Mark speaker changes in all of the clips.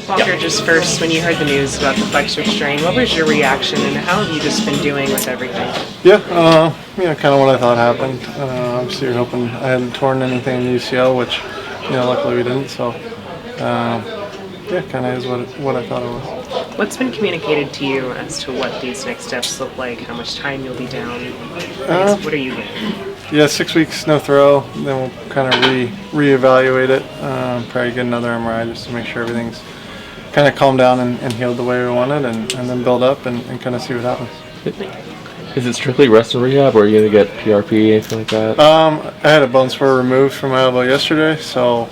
Speaker 1: Walker, just first, when you heard the news about the flexor strain, what was your reaction, and how have you just been doing with everything?
Speaker 2: Yeah, kind of what I thought happened. Obviously, you're hoping I hadn't torn anything in the UCL, which, luckily we didn't. So, kind of is what I thought it was.
Speaker 1: What's been communicated to you as to what these next steps look like, how much time you'll be down? What are you getting?
Speaker 2: Yeah, 6 weeks, no throw. Then we'll kind of reevaluate it. Probably get another MRI just to make sure everything's kind of calmed down and healed the way we wanted, and then build up and kind of see what happens.
Speaker 3: Is it strictly rest and rehab, or are you going to get PRP, anything like that?
Speaker 2: I had a bone spur removed from my elbow yesterday, so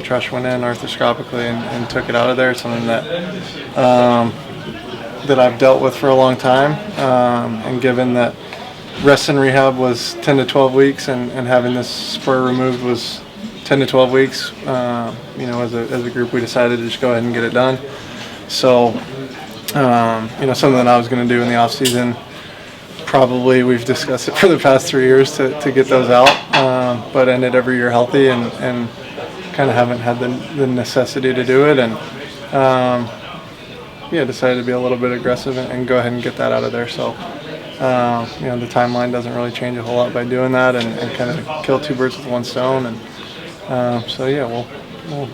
Speaker 2: Trash went in arthroscopically and took it out of there. It's something that I've dealt with for a long time, and given that rest and rehab was 10 to 12 weeks, and having this spur removed was 10 to 12 weeks. As a group, we decided to just go ahead and get it done. So, something that I was going to do in the off season. Probably we've discussed it for the past 3 years to get those out, but ended every year healthy and kind of haven't had the necessity to do it, and decided to be a little bit aggressive and go ahead and get that out of there. So. The timeline doesn't really change a whole lot by doing that, and kind of kill two birds with one stone. And we'll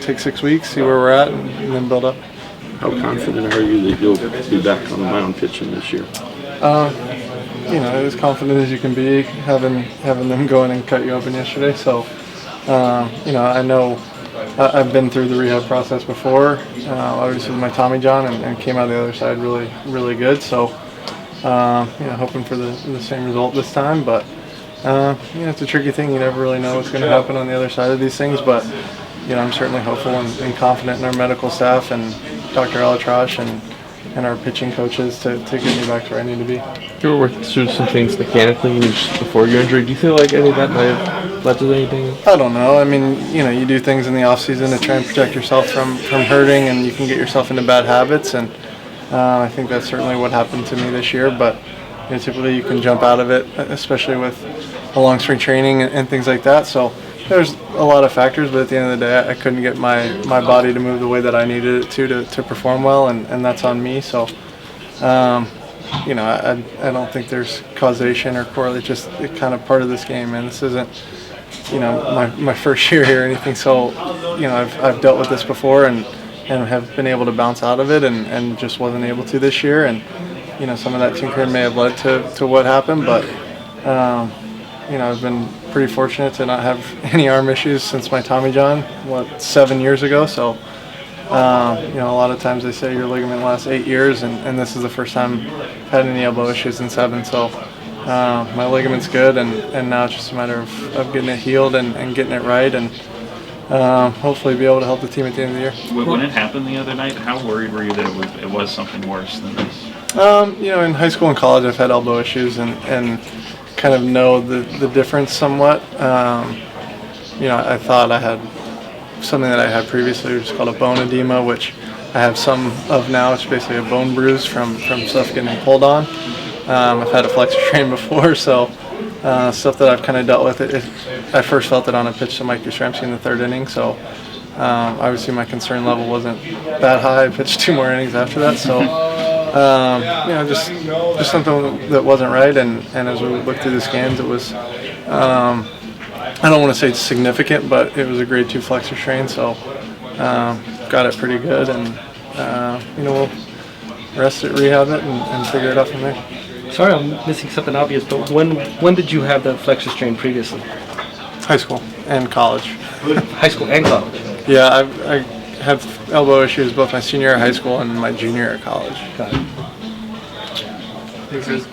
Speaker 2: take 6 weeks, see where we're at, and then build up.
Speaker 4: How confident are you that you'll be back on the mound pitching this year?
Speaker 2: As confident as you can be, having them go in and cut you open yesterday. So, I know I've been through the rehab process before, obviously with my Tommy John, and came out the other side really, really good. So. Hoping for the same result this time, but it's a tricky thing. You never really know what's going to happen on the other side of these things, but I'm certainly hopeful and confident in our medical staff and Dr. Alatrash and our pitching coaches to get me back to where I need to be.
Speaker 3: You were working through some things mechanically before your injury. Do you feel like any of that might have led to anything?
Speaker 2: I don't know. I mean, you do things in the off season to try and protect yourself from hurting, and you can get yourself into bad habits, and I think that's certainly what happened to me this year, but typically you can jump out of it, especially with a long spring training and things like that. So there's a lot of factors, but at the end of the day, I couldn't get my body to move the way that I needed it to perform well, and that's on me. So, I don't think there's causation or correlation, just kind of part of this game, and this isn't, my first year here or anything. So, I've dealt with this before and have been able to bounce out of it, and just wasn't able to this year. And some of that tinkering may have led to what happened, but I've been pretty fortunate to not have any arm issues since my Tommy John 7 years ago. So a lot of times they say your ligament lasts 8 years, and this is the first time I've had any elbow issues in 7. So my ligament's good, and now it's just a matter of getting it healed and getting it right, and hopefully be able to help the team at the end of the year.
Speaker 5: When it happened the other night, how worried were you that it was something worse than this?
Speaker 2: In high school and college, I've had elbow issues and kind of know the difference somewhat. I thought I had something that I had previously, which is called a bone edema, which I have some of now. It's basically a bone bruise from stuff getting pulled on. I've had a flexor strain before, so stuff that I've kind of dealt with. I first felt it on a pitch to Mike Yastrzemski in the 3rd inning, so obviously my concern level wasn't that high. I pitched 2 more innings after that, so just something that wasn't right. And as we looked through the scans, it was I don't want to say it's significant, but it was a grade 2 flexor strain, so got it pretty good, and we'll rest it, rehab it, and figure it out from there.
Speaker 6: Sorry, I'm missing something obvious, but when did you have the flexor strain previously?
Speaker 2: High school and college.
Speaker 6: High school and college?
Speaker 2: Yeah, I had elbow issues both my senior year of high school and my junior year of college.
Speaker 6: Got it.
Speaker 7: Thanks, guys.